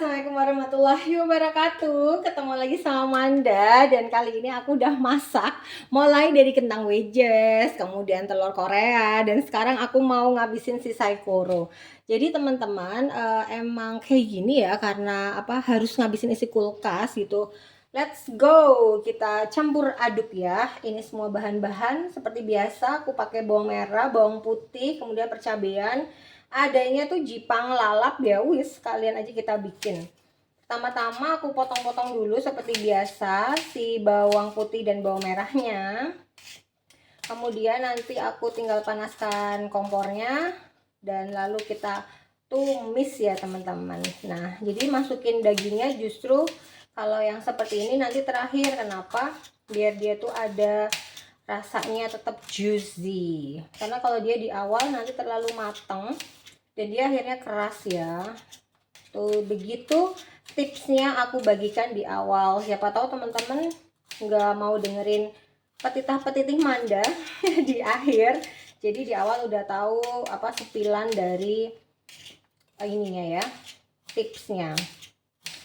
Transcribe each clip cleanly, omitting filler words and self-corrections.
Assalamualaikum warahmatullahi wabarakatuh. Ketemu lagi sama Manda. Dan kali ini aku udah masak. Mulai dari kentang wedges, kemudian telur Korea, dan sekarang aku mau ngabisin si saikoro. Jadi teman-teman, emang kayak gini ya, karena apa, harus ngabisin isi kulkas gitu. Let's go, kita campur aduk ya. Ini semua bahan-bahan seperti biasa. Aku pakai bawang merah, bawang putih, kemudian percabean. Adanya tuh jipang lalap ya, wis kalian aja kita bikin. Pertama-tama aku potong-potong dulu seperti biasa si bawang putih dan bawang merahnya. Kemudian nanti aku tinggal panaskan kompornya dan lalu kita tumis ya teman-teman. Nah, jadi masukin dagingnya justru kalau yang seperti ini nanti terakhir. Kenapa? Biar dia tuh ada rasanya tetap juicy. Karena kalau dia di awal nanti terlalu mateng dan dia akhirnya keras ya. Tuh begitu tipsnya aku bagikan di awal. Siapa tahu teman-teman nggak mau dengerin petitah-petitih Manda di akhir. Jadi di awal udah tahu apa sepilan dari ininya ya, tipsnya.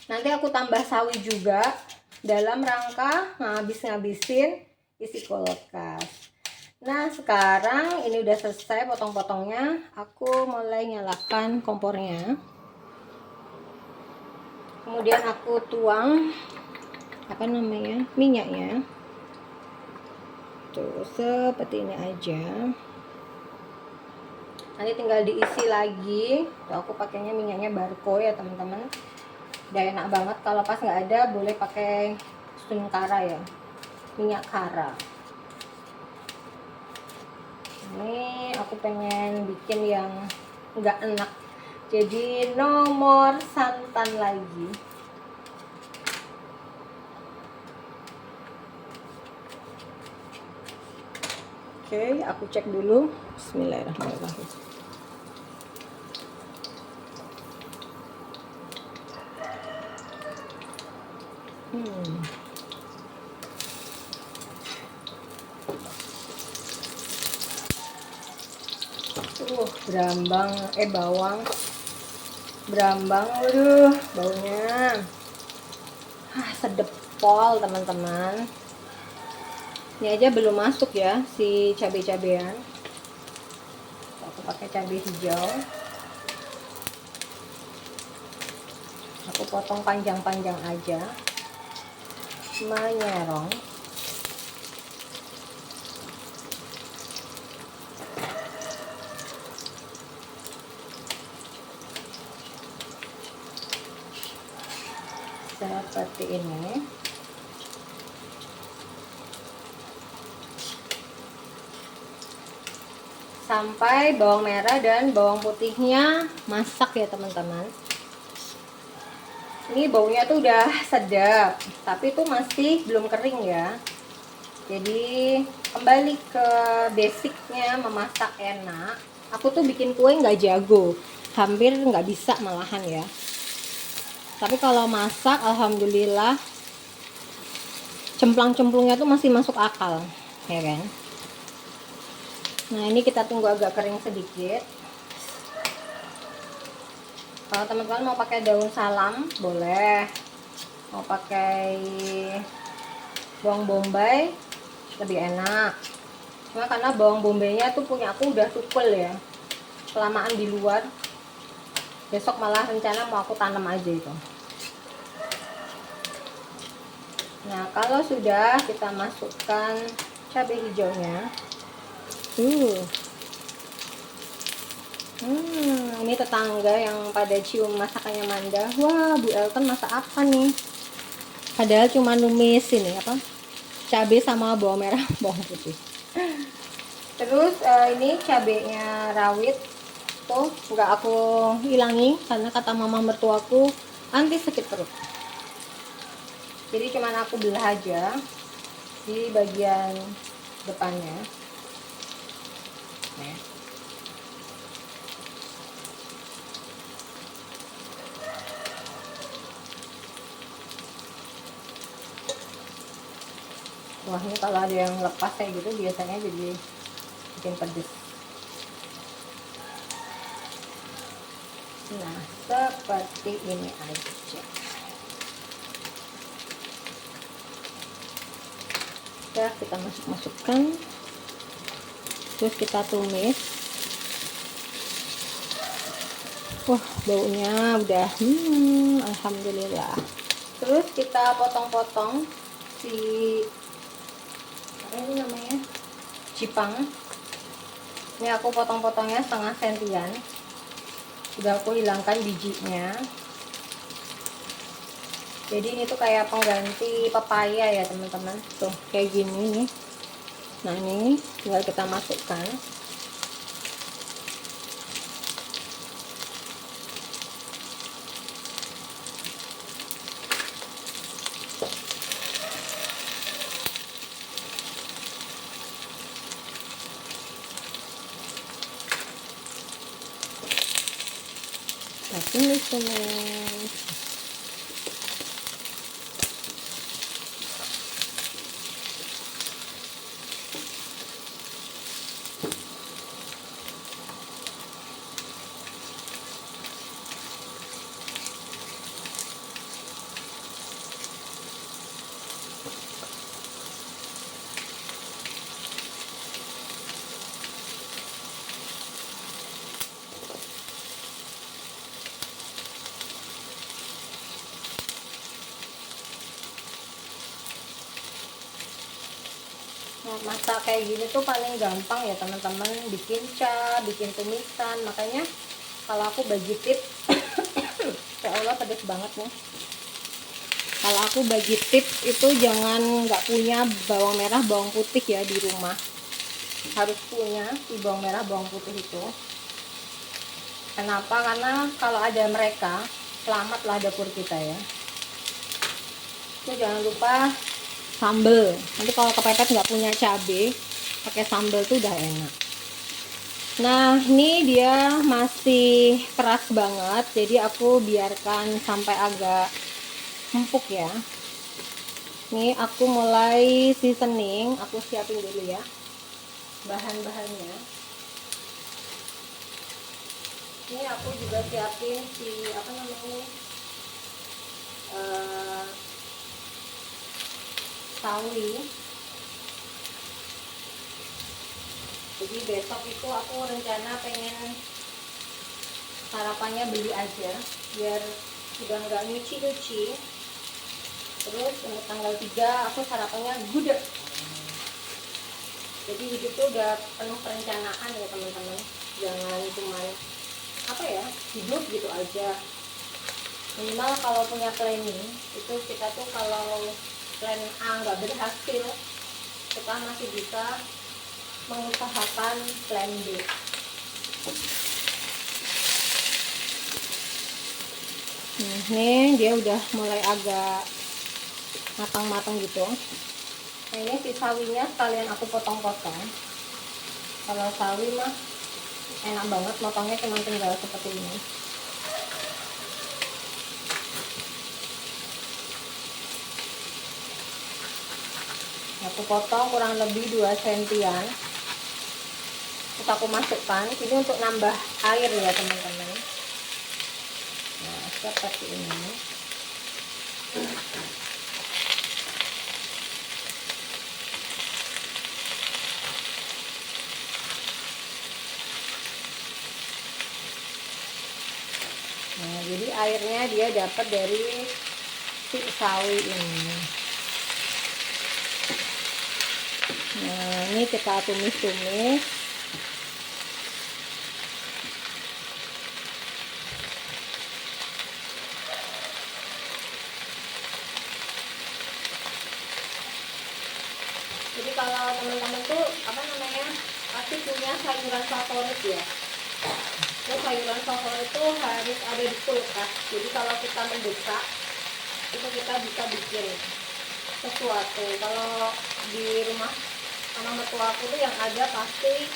Nanti aku tambah sawi juga dalam rangka ngabis-ngabisin isi kulkas. Nah sekarang ini udah selesai potong-potongnya. Aku mulai nyalakan kompornya. Kemudian aku tuang minyaknya. Tuh seperti ini aja. Nanti tinggal diisi lagi. Tuh aku pakainya minyaknya Barco ya teman-teman. Udah enak banget. Kalau pas nggak ada boleh pakai sun kara ya, minyak kara. Ini aku pengen bikin yang nggak enak, jadi nomor santan lagi. Oke, aku cek dulu. Bismillahirrahmanirrahim. Bawang berambang, waduh baunya sedep pol teman-teman. Ini aja belum masuk ya si cabai-cabean. Aku pakai cabai hijau, aku potong panjang-panjang aja, menyerong. Seperti ini. Sampai bawang merah dan bawang putihnya masak ya teman-teman. Ini baunya tuh udah sedap, tapi itu masih belum kering ya. Jadi kembali ke basicnya memasak enak. Aku tuh bikin kue nggak jago, hampir nggak bisa malahan ya. Tapi kalau masak alhamdulillah cemplang-cemplungnya tuh masih masuk akal, ya kan? Nah ini kita tunggu agak kering sedikit. Kalau teman-teman mau pakai daun salam boleh, mau pakai bawang bombay lebih enak. Cuma karena bawang bombaynya tuh punya aku udah tukul ya, kelamaan di luar. Besok malah rencana mau aku tanam aja itu. Nah kalau sudah, kita masukkan cabai hijaunya. Ini tetangga yang pada cium masakannya Manda. Wah, Bu Elton masak apa nih? Padahal cuma numis ini apa? Cabai sama bawang merah, bawang putih. Terus ini cabainya rawit tuh nggak aku hilangi karena kata mama mertuaku anti sakit perut. Jadi cuman aku belah aja di bagian depannya. Nah. Wah ini kalau ada yang lepas kayak gitu biasanya jadi bikin pedes. Nah, seperti ini aja. Udah kita masukkan, terus kita tumis. Wah, baunya udah alhamdulillah. Terus kita potong-potong si apa ini namanya, cipang. Ini aku potong-potongnya setengah sentian. Udah aku hilangkan bijinya. Jadi ini tuh kayak pengganti pepaya ya teman-teman. Tuh kayak gini nih. Nah ini tinggal kita masukkan. Nah ini teman. Nah, masak kayak gini tuh paling gampang ya teman-teman, bikin bikin tumisan. Makanya kalau aku bagi tips ya Allah pedes banget nih. Kalau aku bagi tips itu jangan nggak punya bawang merah bawang putih ya di rumah, harus punya si bawang merah bawang putih itu. Kenapa? Karena kalau ada mereka selamatlah dapur kita ya. Terus jangan lupa sambel. Nanti kalau kepepet nggak punya cabai, pakai sambel tuh udah enak. Nah ini dia masih keras banget, jadi aku biarkan sampai agak empuk ya. Ini aku mulai seasoning, aku siapin dulu ya bahan-bahannya. Ini aku juga siapin si apa namanya, sawi. Jadi besok itu aku rencana pengen sarapannya beli aja biar udah nggak nyuci-nyuci. Terus untuk tanggal 3 aku sarapannya gudeg. Jadi hidup tuh udah penuh perencanaan ya teman-teman. Jangan cuma apa ya, hidup gitu aja. Minimal kalau punya planning itu kita tuh kalau plan A nggak berhasil, kita masih bisa mengusahakan plan B. Ini dia udah mulai agak matang-matang gitu. Nah ini si sawinya sekalian aku potong-potong. Kalau sawi mah enak banget, motongnya cuma tinggal seperti ini. Aku potong kurang lebih 2 sentian. Terus aku masukkan ini untuk nambah air ya teman-teman. Nah seperti ini. Nah jadi airnya dia dapat dari si sawi ini. Nah ini kita tumis-tumis. Jadi kalau teman-teman tuh apa namanya, pasti punya sayuran favorit ya. Terus sayuran favorit tuh harus ada di kulkas. Jadi kalau kita mendesak itu kita bisa bikin sesuatu. Kalau di rumah sama mertua aku tuh yang ada pasti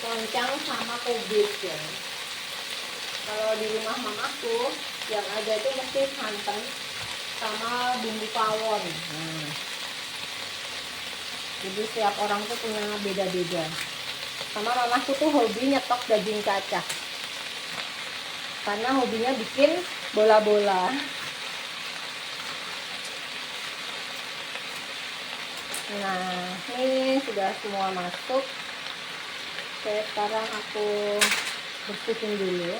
loncang sama kubis ya. Kalau di rumah mamaku yang ada itu mesti santan sama bumbu pawon. Jadi setiap orang tuh punya beda-beda. Sama mamaku tuh hobi nyetok daging cacah. karena hobinya bikin bola-bola. Nah, ini sudah semua masuk. Oke, sekarang aku bersihin dulu.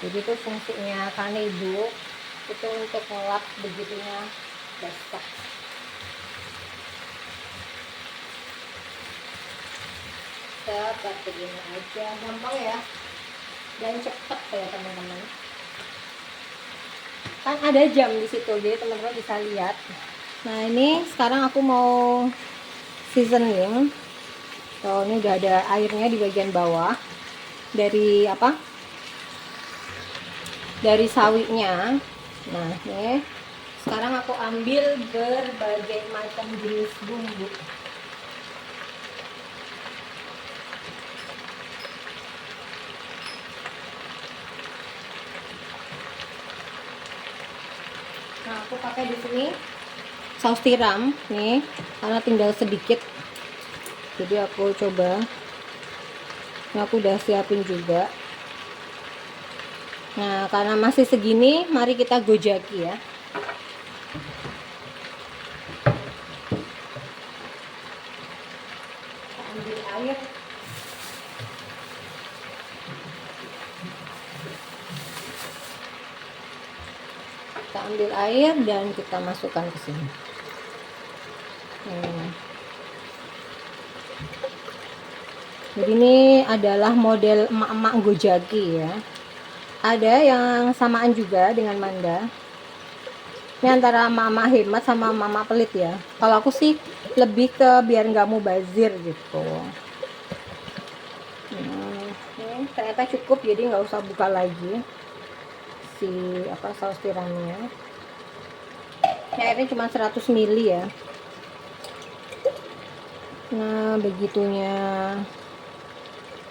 Jadi itu fungsinya Kanebo itu untuk ngelap begitunya basah. Seperti ini aja, gampang ya dan cepet ya teman-teman. Kan ada jam di situ, jadi teman-teman bisa lihat. Nah ini sekarang aku mau seasoning. Oh, ini udah ada airnya di bagian bawah dari apa? Dari sawinya. Nah ini sekarang aku ambil berbagai macam jenis bumbu. Nah, aku pakai di sini saus tiram nih, karena tinggal sedikit. Jadi aku coba. Ini aku udah siapin juga. Nah, karena masih segini, mari kita gojaki ya. Kita ambil air. Kita ambil air dan kita masukkan ke sini. Jadi ini adalah model emak-emak gojaki ya. Ada yang samaan juga dengan Manda. Ini antara emak-emak hemat sama emak-emak pelit ya. Kalau aku sih lebih ke biar nggak mubazir gitu. Ini ternyata cukup, jadi nggak usah buka lagi si saus tiramnya. Ini airnya cuma 100 ml ya. Nah begitunya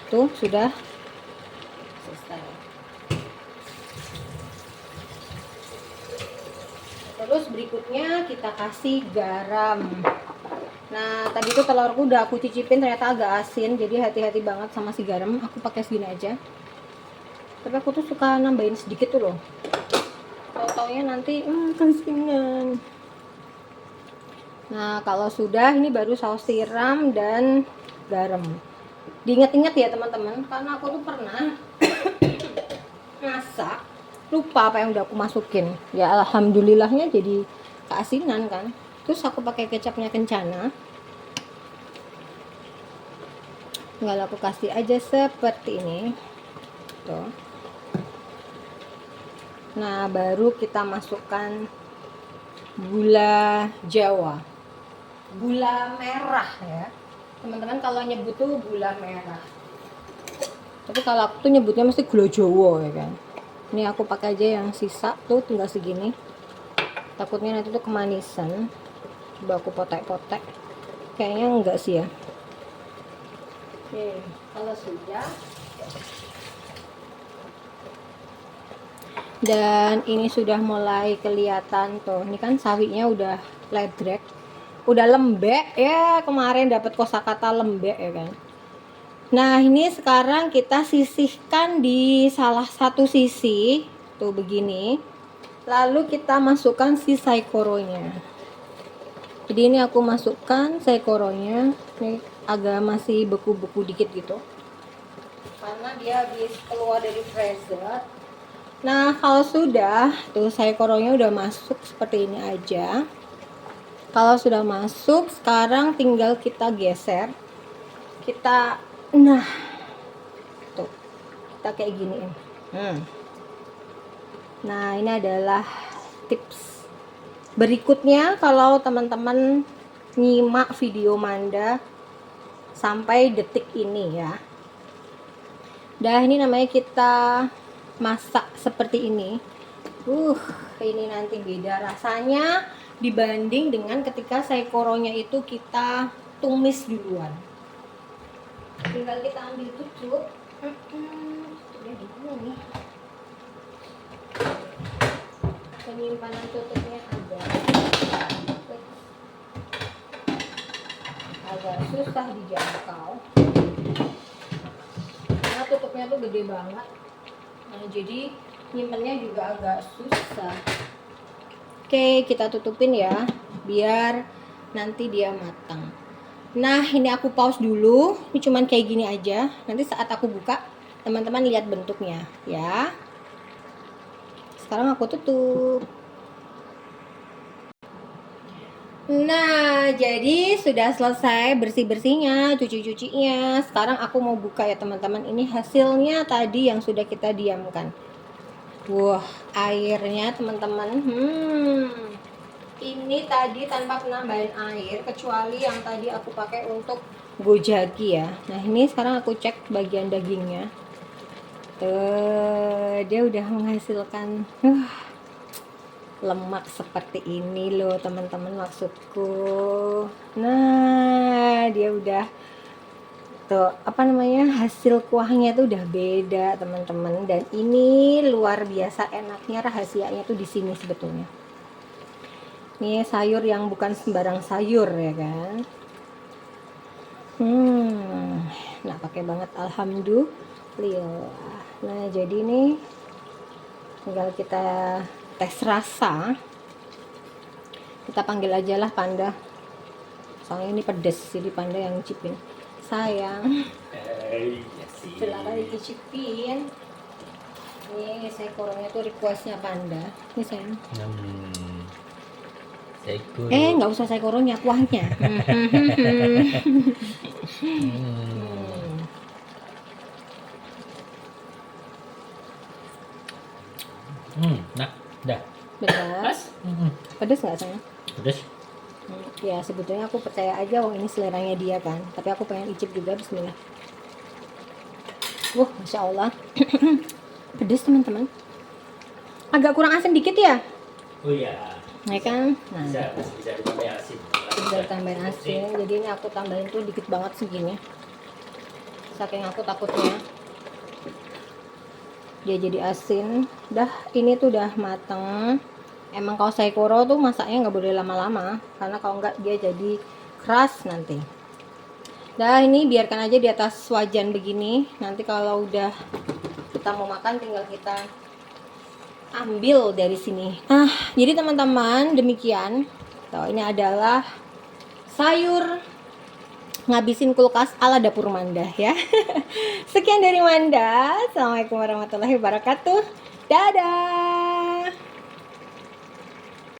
tuh sudah selesai. Terus berikutnya kita kasih garam. Nah tadi tuh telurku udah aku cicipin, ternyata agak asin, jadi hati-hati banget sama si garam. Aku pakai segini aja, tapi aku tuh suka nambahin sedikit tuh loh, tau-taunya nanti kasinan. Nah kalau sudah, ini baru saus tiram dan garam. Diingat-ingat ya teman-teman, karena aku tuh pernah masak lupa apa yang udah aku masukin. Ya alhamdulillahnya jadi keasinan kan. Terus aku pakai kecapnya Kencana. Tinggal aku kasih aja seperti ini. Tuh. Nah, baru kita masukkan gula Jawa. Gula merah ya. Teman-teman kalau nyebut tuh gula merah. Tapi kalau aku tuh nyebutnya mesti gula Jawa ya kan. Ini aku pakai aja yang sisa tuh, tinggal segini. Takutnya nanti tuh kemanisan. Coba aku potek-potek. Kayaknya enggak sih ya. Oke, kalau sudah. Dan ini sudah mulai kelihatan tuh. Ini kan sawinya udah ledrek. Udah lembek ya, kemarin dapat kosakata lembek ya kan. Nah ini sekarang kita sisihkan di salah satu sisi tuh begini, lalu kita masukkan si saikoronya. Jadi ini aku masukkan saikoronya, ini agak masih beku-beku dikit gitu karena dia habis keluar dari freezer. Nah kalau sudah tuh saikoronya udah masuk seperti ini aja. Kalau sudah masuk, sekarang tinggal kita geser. Nah, tuh, kita kayak gini. Nah, ini adalah tips berikutnya kalau teman-teman nyimak video Manda sampai detik ini ya. Dah, ini namanya kita masak seperti ini. Ini nanti beda rasanya dibanding dengan ketika saikoronya itu kita tumis duluan. Tinggal kita ambil tutup. Udah gimana nih? Penyimpanan tutupnya ada. agak susah dijangkau karena tutupnya tuh gede banget. Nah, jadi nyimpennya juga agak susah. Oke, kita tutupin ya biar nanti dia matang. Nah, ini aku pause dulu. Ini cuman kayak gini aja. Nanti saat aku buka, teman-teman lihat bentuknya ya. Sekarang aku tutup. Nah, jadi sudah selesai bersih-bersihnya, cuci-cucinya. Sekarang aku mau buka ya teman-teman. Ini hasilnya tadi yang sudah kita diamkan. Wah, airnya teman-teman. Ini tadi tanpa penambahan air, kecuali yang tadi aku pakai untuk gojaki ya. Nah, ini sekarang aku cek bagian dagingnya. Dia udah menghasilkan lemak seperti ini loh teman-teman, maksudku. Nah, dia udah tuh hasil kuahnya tuh udah beda teman-teman, dan ini luar biasa enaknya. Rahasianya tuh di sini sebetulnya. Ini sayur yang bukan sembarang sayur ya kan. Nah, pakai banget alhamdulillah. Nah, jadi ini tinggal kita tes rasa. Kita panggil aja lah Panda, soalnya ini pedes, jadi Panda yang nyicipin. Sayang, silakan dicicipin. Ini saikornya tuh requestnya Panda. Ini sayang. Saikoro. Nggak usah saikoronya, kuahnya. Nah, dah. Benar. Pedes nggak sayang? Pedas. Ya sebetulnya aku percaya aja, ini seleranya dia kan. Tapi aku pengen icip juga. Bismillah. Masya Allah. Pedes teman-teman. Agak kurang asin dikit ya. Oh iya. Ya kan? Nah, Bisa ditambah asin. bisa tambahin asin. Jadi ini aku tambahin tuh dikit banget segini. Saking aku takutnya dia jadi asin. Ini tuh udah mateng. Emang kalau saikoro tuh masaknya nggak boleh lama-lama, karena kalau nggak dia jadi keras nanti. Ini biarkan aja di atas wajan begini. Nanti kalau udah kita mau makan, tinggal kita ambil dari sini. Jadi teman-teman, demikian. Ini adalah sayur ngabisin kulkas ala dapur Manda ya. Sekian dari Manda. Assalamualaikum warahmatullahi wabarakatuh. Dadah.